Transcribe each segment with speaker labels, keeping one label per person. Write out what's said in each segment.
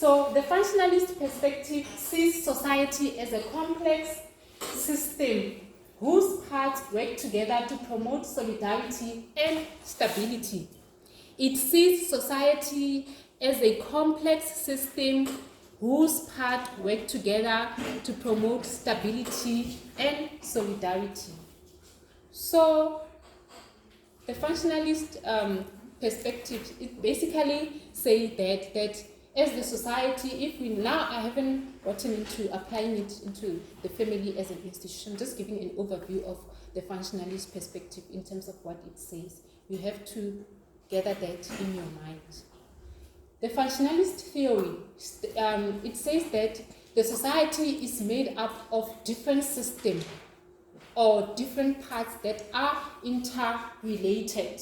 Speaker 1: So the functionalist perspective sees society as a complex system whose parts work together to promote solidarity and stability. It sees society as a complex system whose parts work together to promote stability and solidarity. So the functionalist perspective, it basically says that as the society, if we now, I haven't gotten into applying it into the family as an institution, just giving an overview of the functionalist perspective in terms of what it says. You have to gather that in your mind. The functionalist theory, it says that the society is made up of different systems or different parts that are interrelated.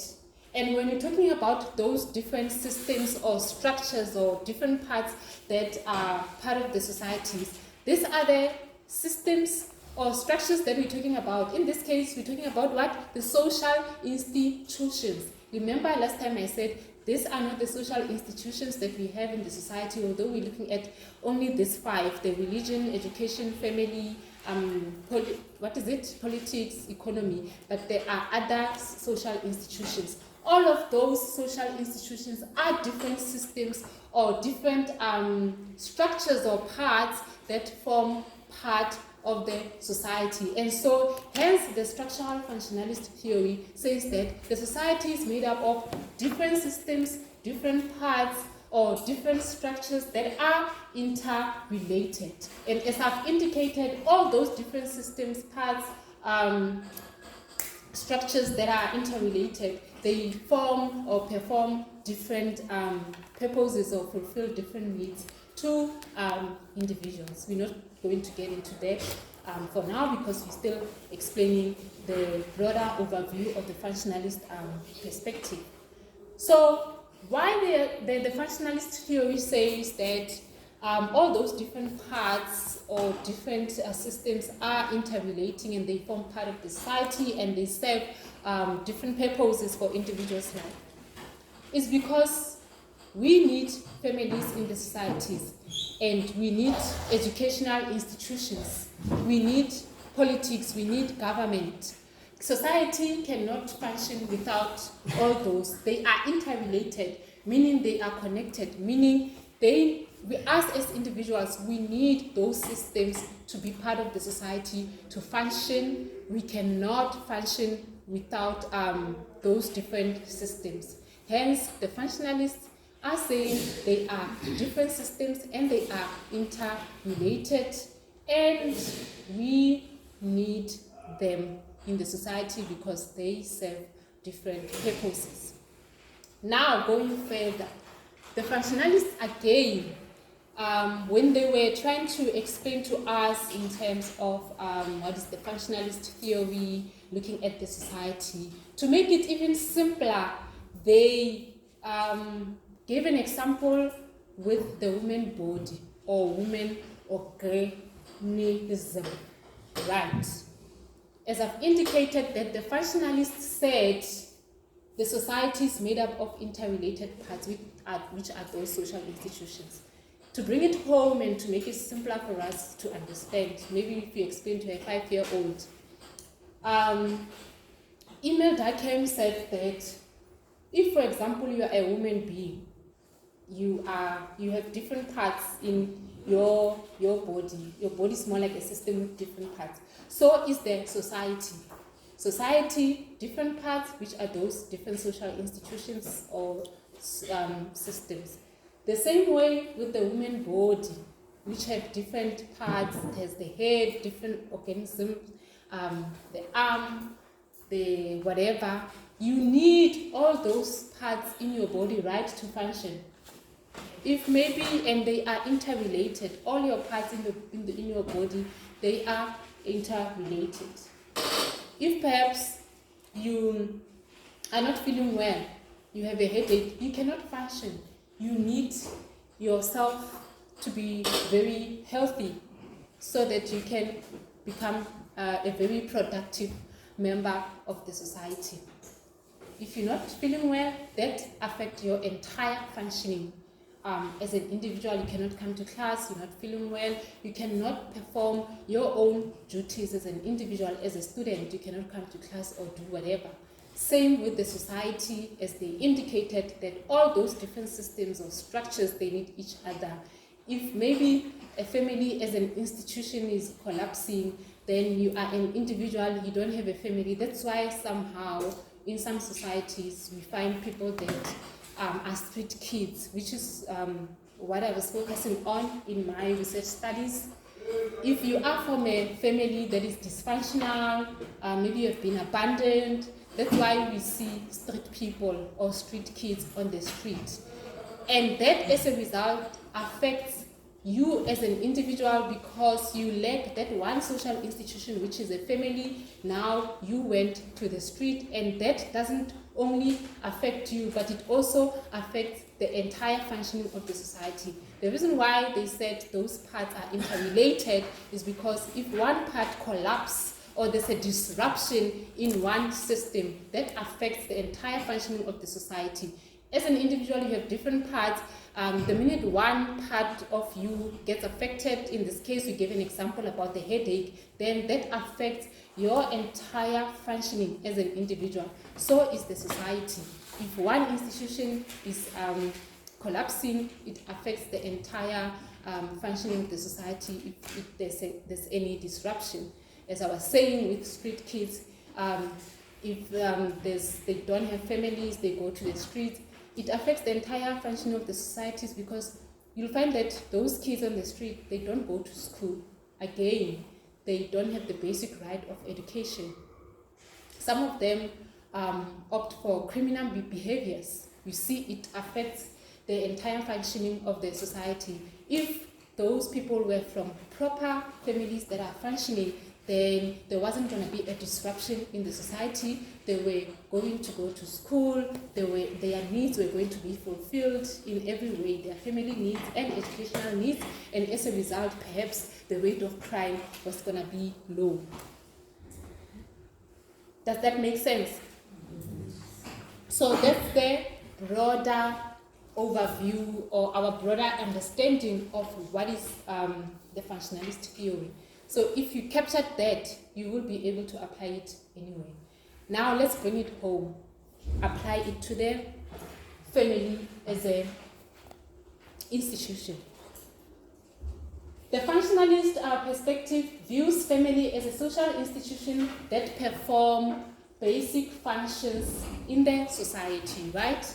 Speaker 1: And when you're talking about those different systems or structures or different parts that are part of the societies, these are the systems or structures that we're talking about. In this case, we're talking about what? The social institutions. Remember last time I said these are not the social institutions that we have in the society, although we're looking at only these 5, the religion, education, family, politics, economy, but there are other social institutions. All of those social institutions are different systems or different structures or parts that form part of the society. And so hence the structural functionalist theory says that the society is made up of different systems, different parts, or different structures that are interrelated. And as I've indicated, all those different systems, parts, structures that are interrelated, they form or perform different purposes or fulfill different needs to individuals. We're not going to get into that for now because we're still explaining the broader overview of the functionalist perspective. So why the functionalist theory says that all those different parts or different systems are interrelating and they form part of the society and they serve different purposes for individuals' life, is because we need families in the societies and we need educational institutions, we need politics, we need government. Society cannot function without all those. They are interrelated, meaning they are connected, meaning we, us as individuals, we need those systems to be part of the society to function. We cannot function without those different systems. Hence, the functionalists are saying they are different systems and they are interrelated, and we need them in the society because they serve different purposes. Now, going further, the functionalists again, when they were trying to explain to us in terms of what is the functionalist theory, looking at the society, to make it even simpler, they gave an example with the woman body or woman organism, right? As I've indicated, that the functionalists said the society is made up of interrelated parts, which are those social institutions. To bring it home and to make it simpler for us to understand, maybe if you explain to a 5-year-old, Emil Durkheim said that if, for example, you are a human being, you have different parts in your body. Your body is more like a system with different parts. So is the society. Society, different parts, which are those different social institutions or systems. The same way with the human body, which have different parts. It has the head, different organisms, the arm, the whatever. You need all those parts in your body, right, to function. If maybe, and they are interrelated, all your parts in your body, they are interrelated. If perhaps you are not feeling well, you have a headache, you cannot function. You need yourself to be very healthy so that you can become a very productive member of the society. If you're not feeling well, that affects your entire functioning as an individual, you cannot come to class, you're not feeling well, you cannot perform your own duties as an individual, as a student, you cannot come to class or do whatever. Same with the society, as they indicated, that all those different systems or structures, they need each other. If maybe a family as an institution is collapsing, then you are an individual, you don't have a family. That's why somehow in some societies we find people that are street kids, which is what I was focusing on in my research studies. If you are from a family that is dysfunctional, maybe you have been abandoned, that's why we see street people or street kids on the street. And that, as a result, affects you as an individual because you lack that one social institution, which is a family. Now you went to the street, and that doesn't only affect you, but it also affects the entire functioning of the society. The reason why they said those parts are interrelated is because if one part collapses or there's a disruption in one system, that affects the entire functioning of the society. As an individual, you have different parts. The minute one part of you gets affected, in this case we gave an example about the headache, then that affects your entire functioning as an individual. So is the society. If one institution is collapsing, it affects the entire functioning of the society if there's any disruption. As I was saying with street kids, if they don't have families, they go to the streets, it affects the entire functioning of the societies, because you'll find that those kids on the street, they don't go to school. Again, they don't have the basic right of education. Some of them opt for criminal behaviors. You see, it affects the entire functioning of the society. If those people were from proper families that are functioning, then there wasn't going to be a disruption in the society. They were going to go to school, their needs were going to be fulfilled in every way, their family needs and educational needs, and as a result, perhaps the rate of crime was going to be low. Does that make sense? So that's the broader overview or our broader understanding of what is the functionalist theory. So if you captured that, you will be able to apply it anyway. Now let's bring it home. Apply it to the family as an institution. The functionalist perspective views family as a social institution that perform basic functions in the society, right?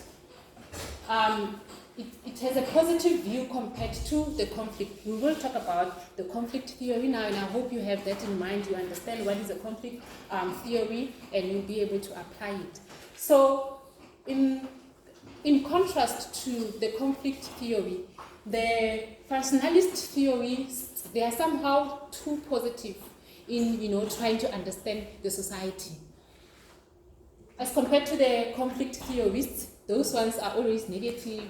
Speaker 1: It has a positive view compared to the conflict. We will talk about the conflict theory now, and I hope you have that in mind. You understand what is a conflict theory, and you'll be able to apply it. So, in contrast to the conflict theory, the functionalist theories, they are somehow too positive in trying to understand the society. As compared to the conflict theorists, those ones are always negative,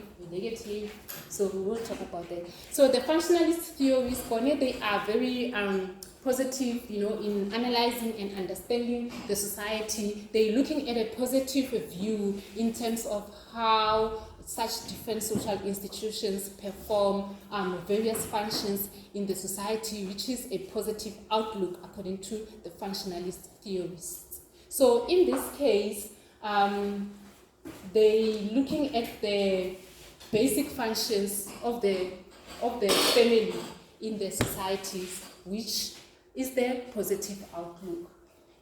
Speaker 1: so we will talk about that. So the functionalist theories, they are very positive, in analyzing and understanding the society. They're looking at a positive view in terms of how such different social institutions perform various functions in the society, which is a positive outlook according to the functionalist theorists. So in this case, they looking at the basic functions of the family in the societies, which is the positive outlook.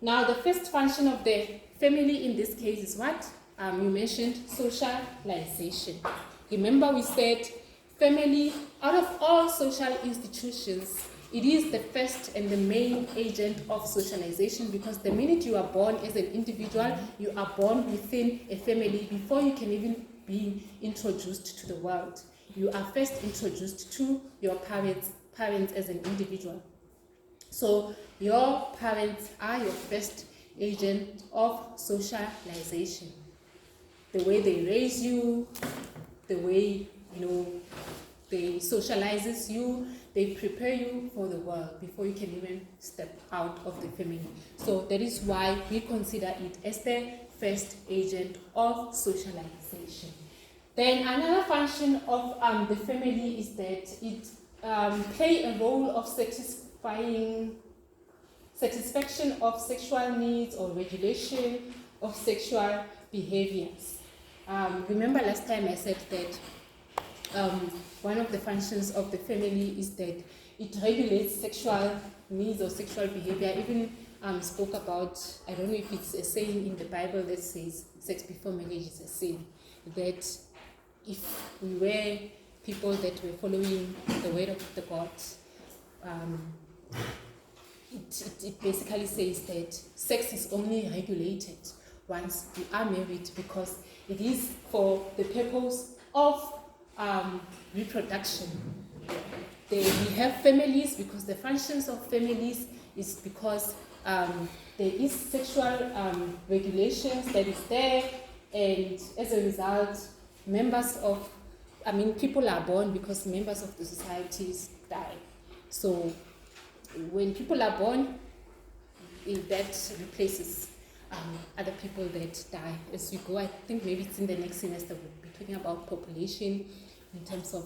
Speaker 1: Now, the first function of the family in this case is what? You mentioned socialization. Remember we said family, out of all social institutions, it is the first and the main agent of socialization, because the minute you are born as an individual, you are born within a family before you can even be introduced to the world. You are first introduced to your parents as an individual. So your parents are your first agent of socialization. The way they raise you, the way they socializes you, they prepare you for the world before you can even step out of the family. So that is why we consider it as the first agent of socialization. Then another function of the family is that it play a role of satisfaction of sexual needs or regulation of sexual behaviors. Remember last time I said that one of the functions of the family is that it regulates sexual needs or sexual behavior. I even spoke about, I don't know if it's a saying in the Bible that says sex before marriage is a sin, that if we were people that were following the word of the God, it basically says that sex is only regulated once you are married, because it is for the purpose of reproduction. We have families because the functions of families is because there is sexual regulations that is there, and as a result, people are born because members of the societies die. So when people are born, that replaces other people that die. As we go, I think maybe it's in the next semester, we'll be talking about population in terms of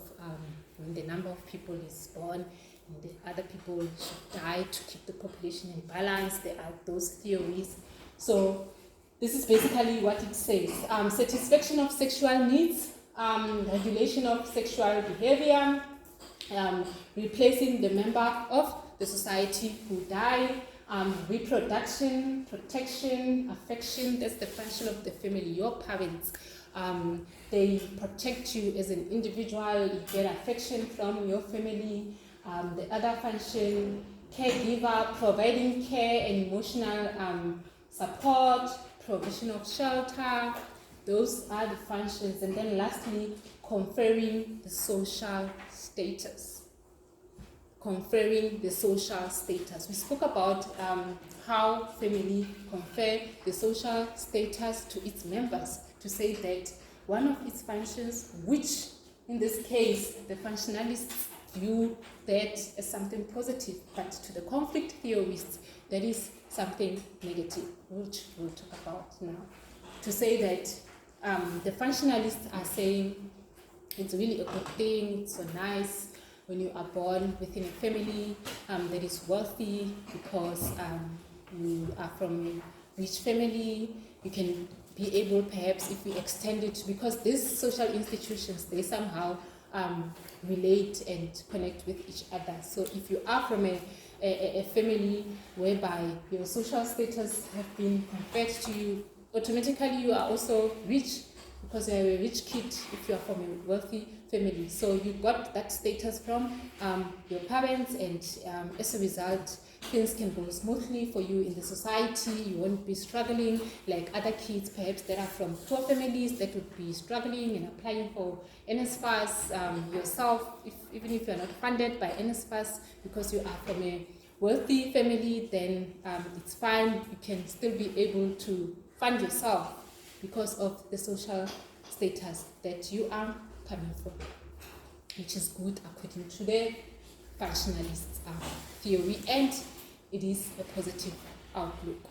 Speaker 1: when the number of people is born and the other people should die to keep the population in balance. There are those theories. So this is basically what it says. Satisfaction of sexual needs, regulation of sexual behavior, replacing the member of the society who die, reproduction, protection, affection. That's the function of the family. Your parents, they protect you as an individual. You get affection from your family. The other function, caregiver, providing care and emotional support, provision of shelter. Those are the functions. And then lastly, conferring the social status. Conferring the social status. We spoke about how family confer the social status to its members, to say that one of its functions, which in this case the functionalists view that as something positive, but to the conflict theorists that is something negative, which we'll talk about now. To say that the functionalists are saying it's really a good thing, it's so nice when you are born within a family that is wealthy, because you are from a rich family. You can be able, perhaps, if we extend it, because these social institutions, they somehow relate and connect with each other. So if you are from a family whereby your social status have been conferred to you, automatically you are also rich, because you are a rich kid if you are from a wealthy family. So you got that status from your parents, and as a result, things can go smoothly for you in the society. You won't be struggling like other kids, perhaps, that are from poor families that would be struggling and applying for NSFAS yourself, even if you are not funded by NSFAS, because you are from a wealthy family, then it's fine. You can still be able to fund yourself because of the social status that you are coming from, which is good according to the functionalist theory, and it is a positive outlook.